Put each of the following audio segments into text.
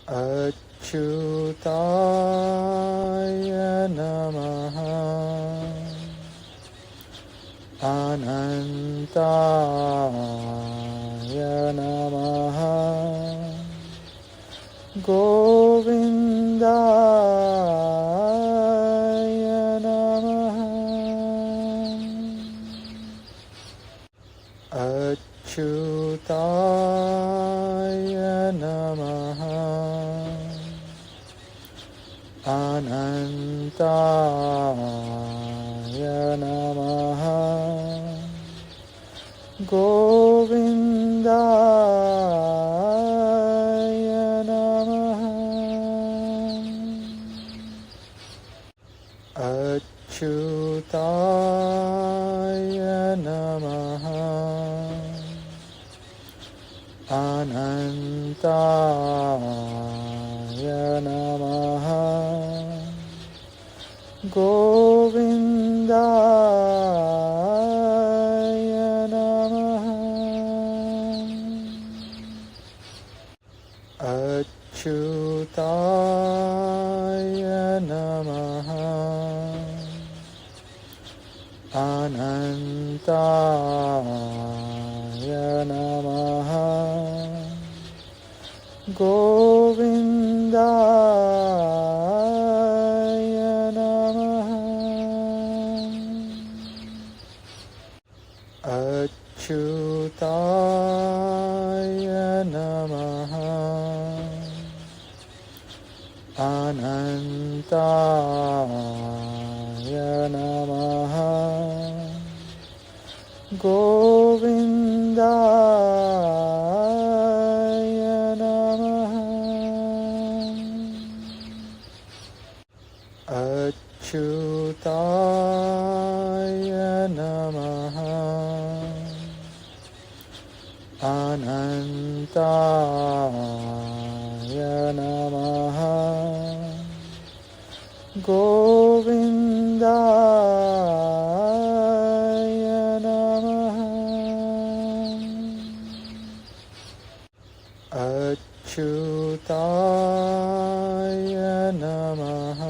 अच्युताय नमः। अनन्ताय नमः। गोविन्दाय नमः। अच्युताय नमः। अनन्ताय नमः। गोविन्दाय नमः। अच्युताय नमः। अनन्ताय नमः। गोविन्दाय नमः। अच्युताय नमः। अनन्ताय नमः। गोविन्दाय नमः। अच्युताय नमः। अनन्ताय नमः। गोविन्दाय नमः। अच्युताय नमः। अनन्ताय नमः। गोविन्दाय नमः। अच्युताय नमः।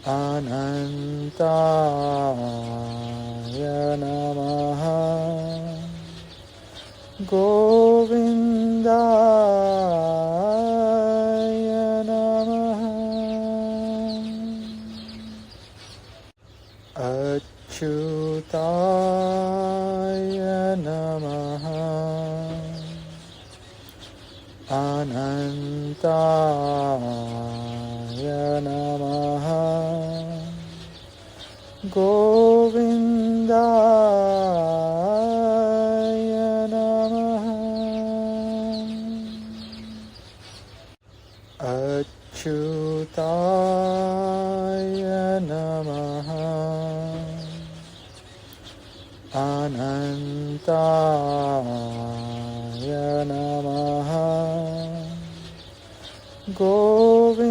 अनन्ताय नमः। गोविन्दाय नमः। अच्युताय नमः। अनन्ताय नमः। गोविन्दाय नमः। अच्युताय नमः। अनन्ताय नमः। गोविन्दाय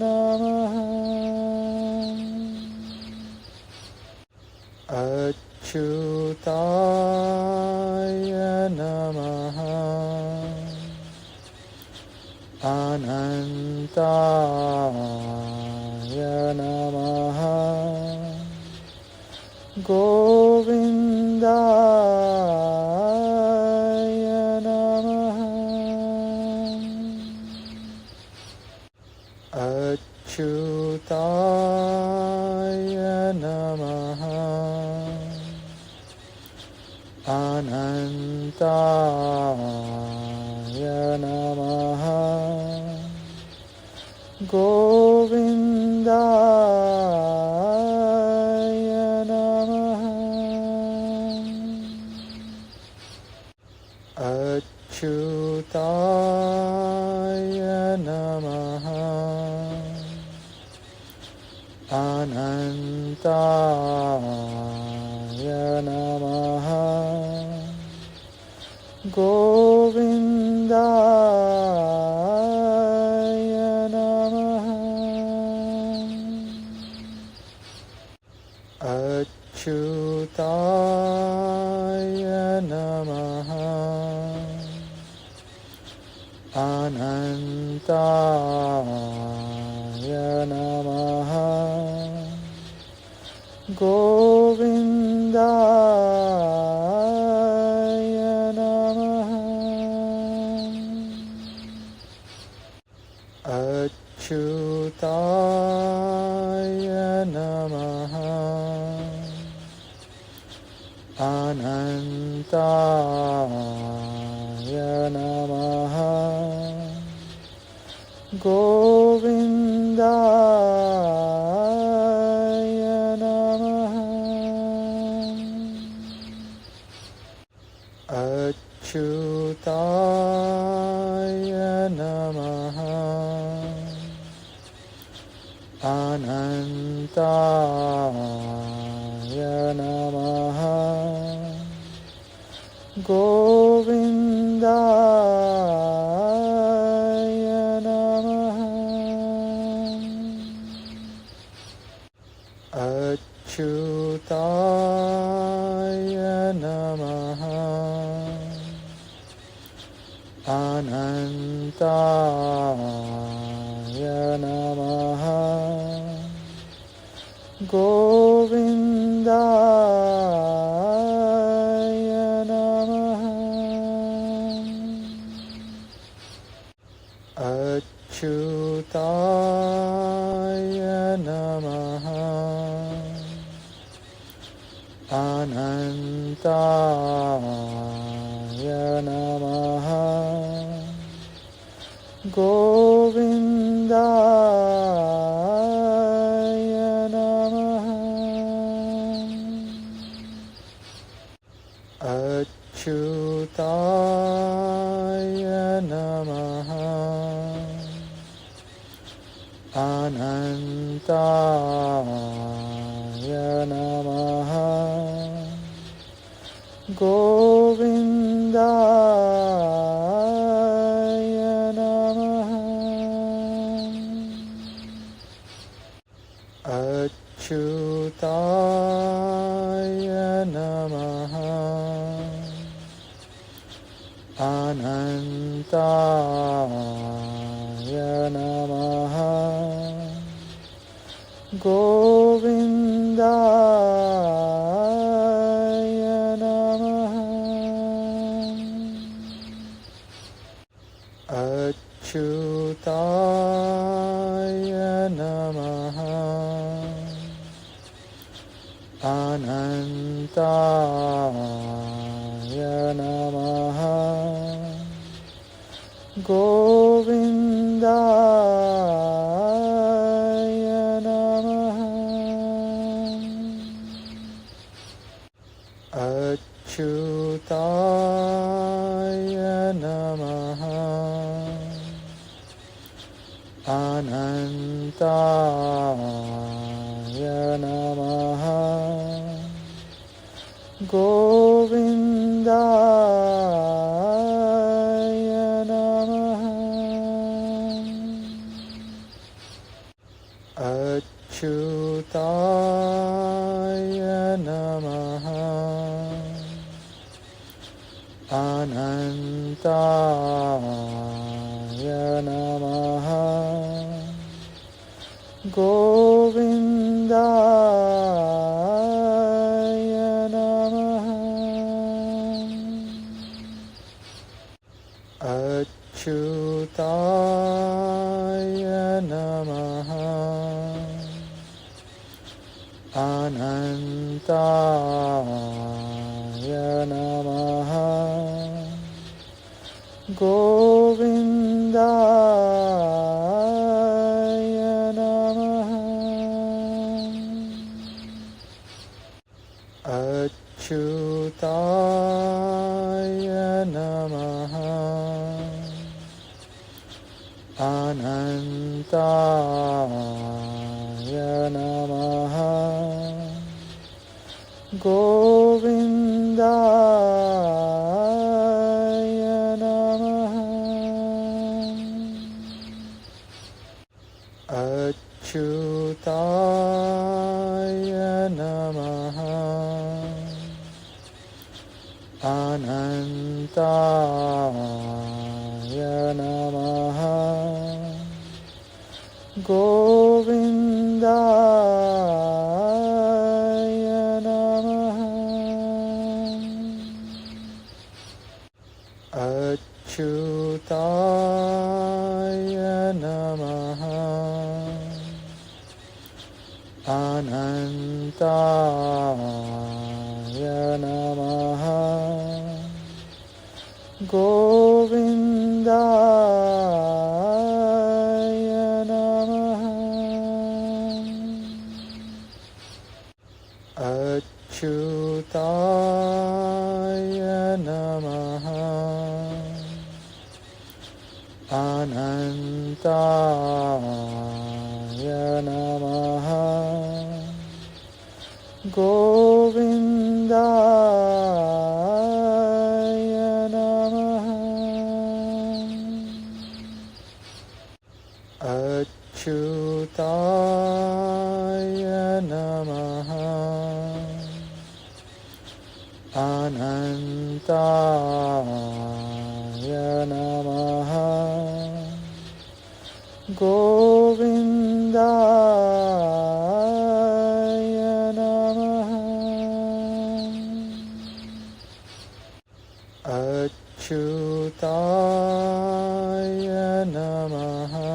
नमः। अच्युताय नमः। अनन्ताय नमः। गोविन्दाय नमः। अच्युताय नमः। अनन्ताय नमः। गोविन्दाय नमः। अच्युताय नमः। अनन्ताय नमः। गोविन्दाय नमः। अच्युताय नमः। Anantaya Namaha Govindaya Namaha Achyutaya Namaha Anantaya Namaha Govindaya Namaha Achyutaya Namaha Anantaya Namaha Govindaya Namaha Achyutaya Namaha Anantaya Namaha Govindaya Namaha Achyutaya Namaha Anantaya Namaha Govindaya Namaha Achyutaya Namaha Anantaya Namaha Govindaya Namaha Achyutaya Namaha Anantaya Namaha Govindaya Namaha Achyutaya Namaha Anantaya Namaha Govindaya Namaha Achyutaya Namaha Anantaya Namaha Govindaya Namaha Achyutaya Namaha Anantaya Namaha Govindaya Namaha Achyutaya Namaha Anantaya Namaha Govindaya Namaha Achyutaya Namaha Anantaya Namaha Govindaya Namaha Achyutaya Namaha Anantaya Namaha Govindaya Namaha Achyutaya Namaha Anantaya Namaha Govindaya Namaha Achyutaya Namaha Anantaya Namaha Govindaya Namaha Achyutaya Namaha Anantaya Namaha Govindaya Namaha Achyutaya Namaha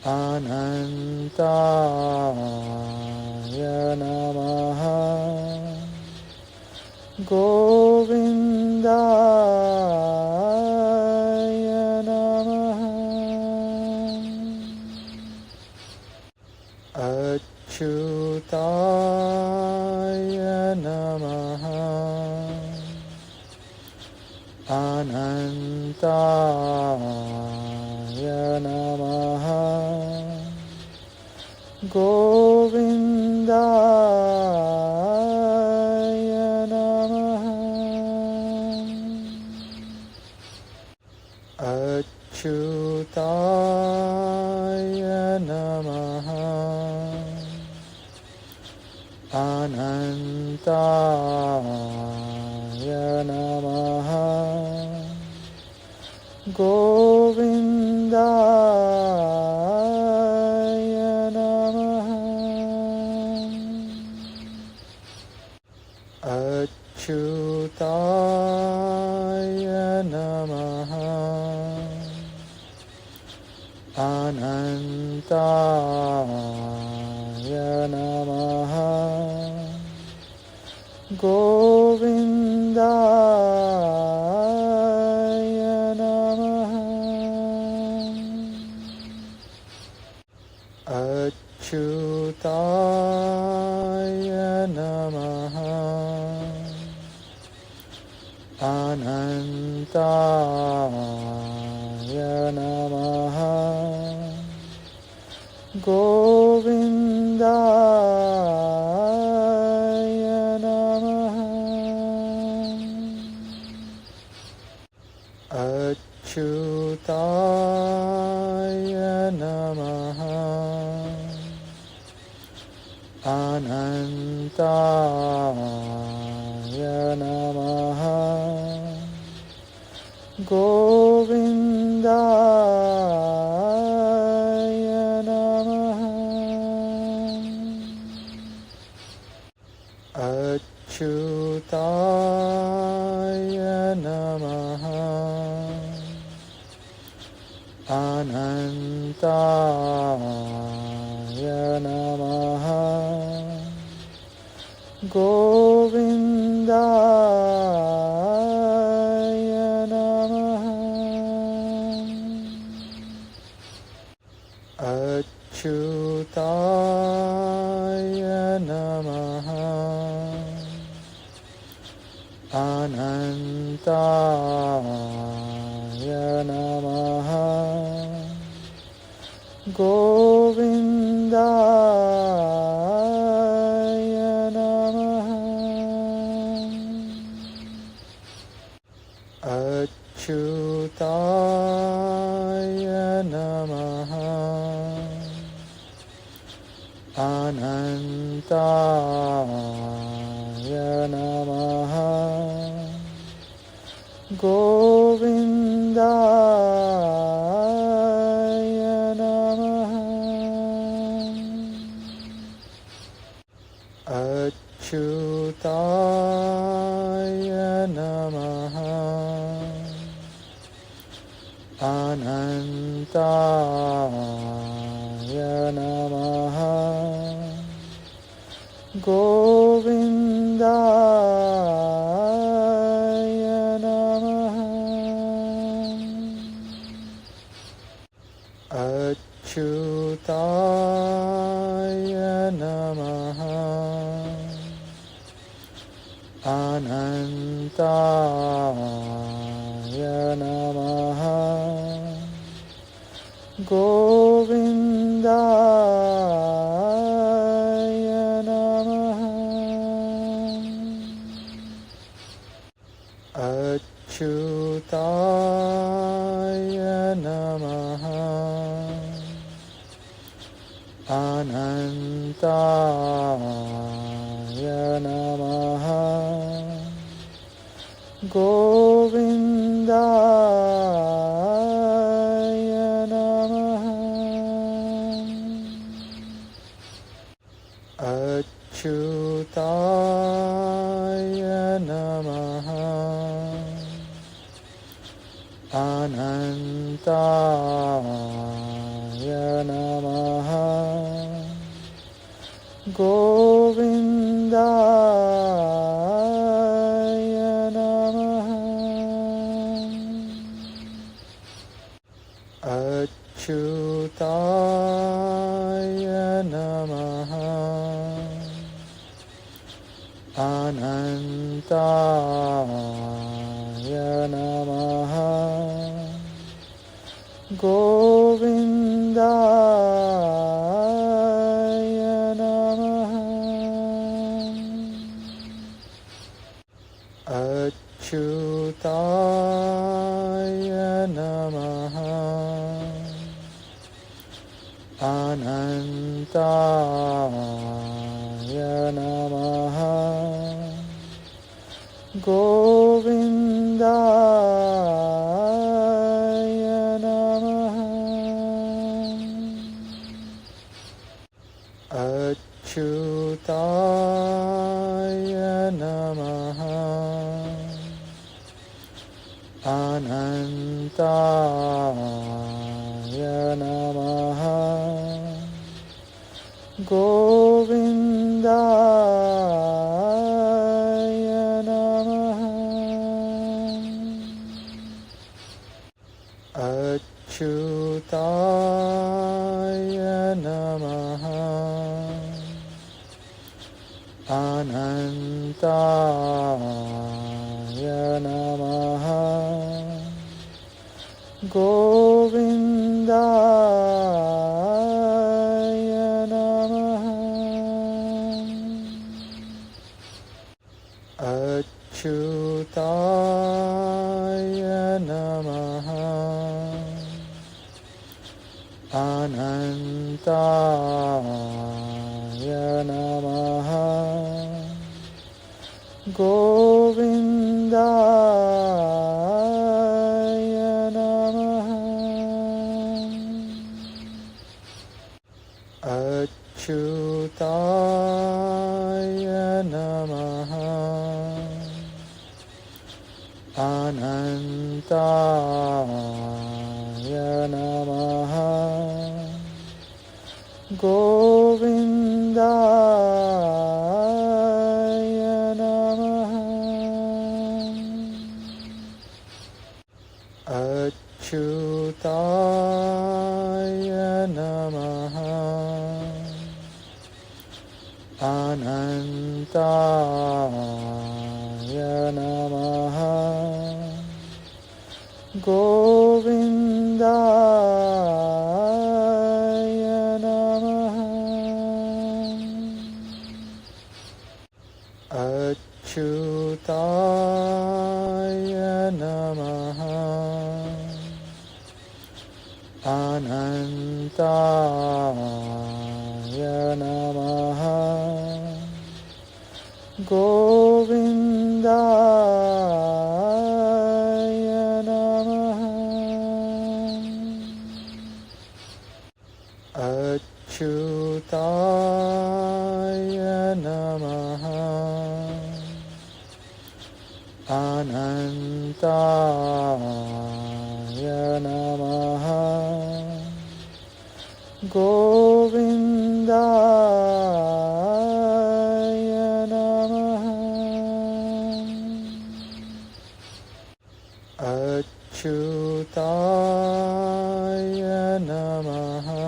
Anantaya Namaha Govindaya Namaha Achyutaya Namaha Anantaya Namaha Govindaya Namaha Achyutaya Namaha Anantaya Namaha Govindaya Namaha Achyutaya Namaha Anantaya Namaha Govindaya Namaha Achyutaya Namaha Anantaya Namaha Govindaya Namaha Achyutaya Namaha Anantaya Namaha Govindaya Namaha Achyutaya Namaha Anantaya Namaha Govindaya Namaha Achyutaya Namaha Anantaya Namaha Govindaya Namaha Achyutaya Namaha Anantaya Namaha Govindaya Namaha Achyutaya Namaha Anantaya Namaha Govindaya Namaha Achyutaya Namaha Anantaya Namaha Govindaya Namaha Achyutaya Namaha Anantaya Namaha Govindaya Namaha Achyutaya Namaha Anantaya Namaha Govindaya Namaha Achyutaya Namaha Anantaya Namaha Govindaya Namaha Achyutaya Namaha Anantaya Namaha Govindaya Namaha Achyutaya Namaha Anantaya Namaha Govindaya Namaha Achyutaya Namaha Anantaya Namaha Govindaya Namaha Achyutaya Namaha Anantaya Namaha Govindaya Namaha Achyutaya Namaha Anantaya Namaha Govindaya Namaha Achyutaya Namaha Anantaya Namaha Govindaya Namaha Achyutaya Namaha Anantaya Namaha Govindaya Anantaya Namaha Govindaya Namaha Achyutaya Namaha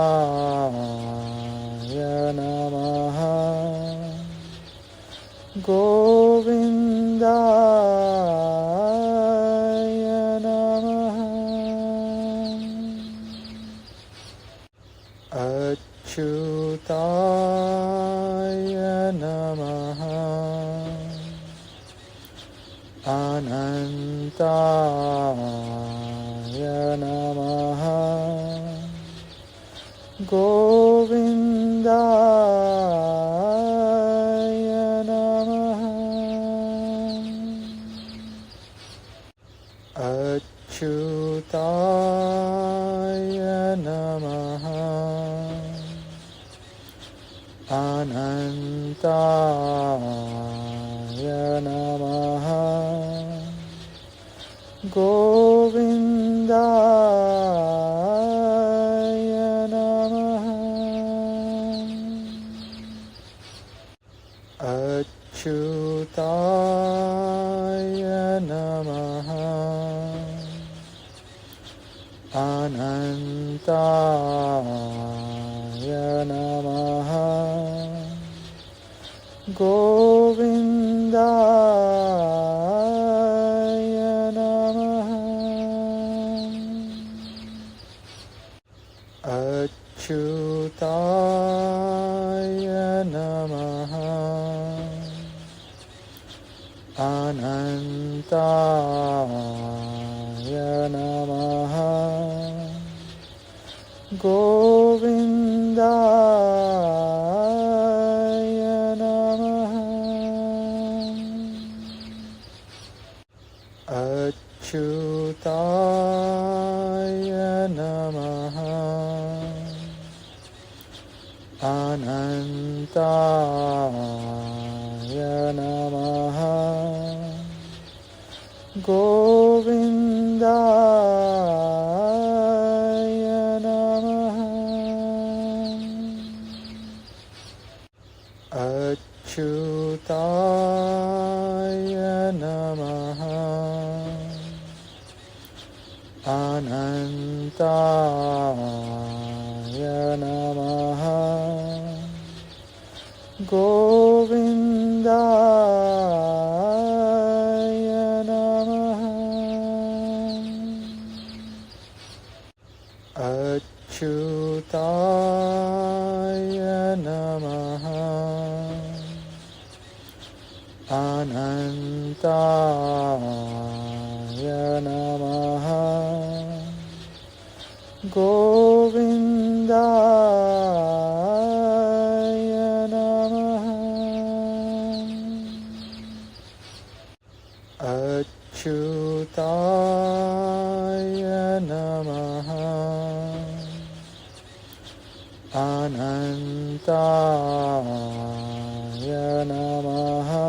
Anantaya Namaha Govindaya Namaha Achyutaya Namaha Anantaya Namaha Govindaya Namaha Achyutaya Namaha Anantaya Namaha Govindaya Namaha Achyutaya Namaha Anantaya Namaha Govindaya Namaha Achyutaya Namaha Anantaya Namaha Govindaya Namaha Achyutaya Namaha Anantaya Namaha Govindaya Namaha Achyutaya Namaha Anantaya Namaha Govindaya Namaha Achyutaya Namaha Anantaya Namaha Govindaya Namaha Achyutaya Namaha Anantaya Namaha Govindaya Namaha Achyutaya Namaha Anantaya Namaha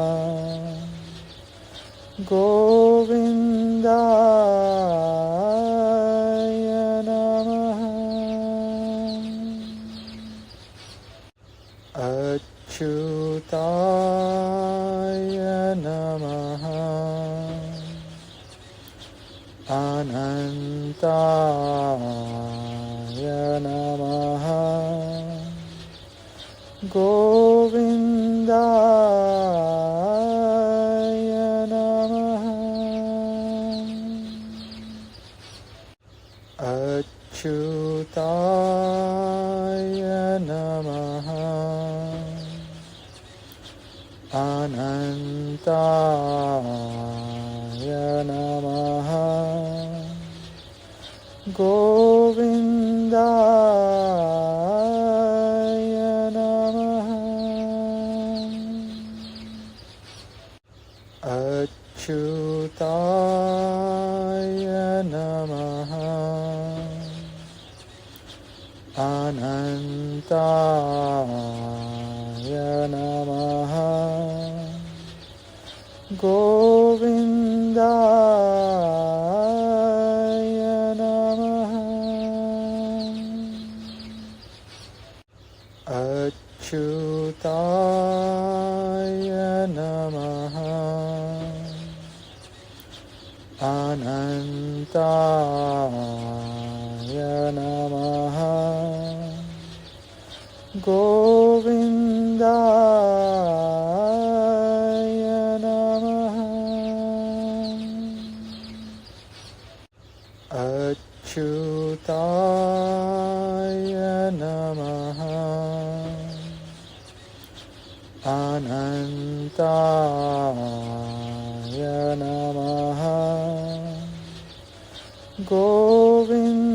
Govindaya Namaha Achyutaya Namaha Anantaya Namaha Govindaya Namaha Achyutaya Namaha Anantaya नमः गोविन्दाय नमः अच्युताय नमः अनन्ताय नमः गोविन्दाय नमः अच्युताय नमः अनन्ताय नमः गोविन्दाय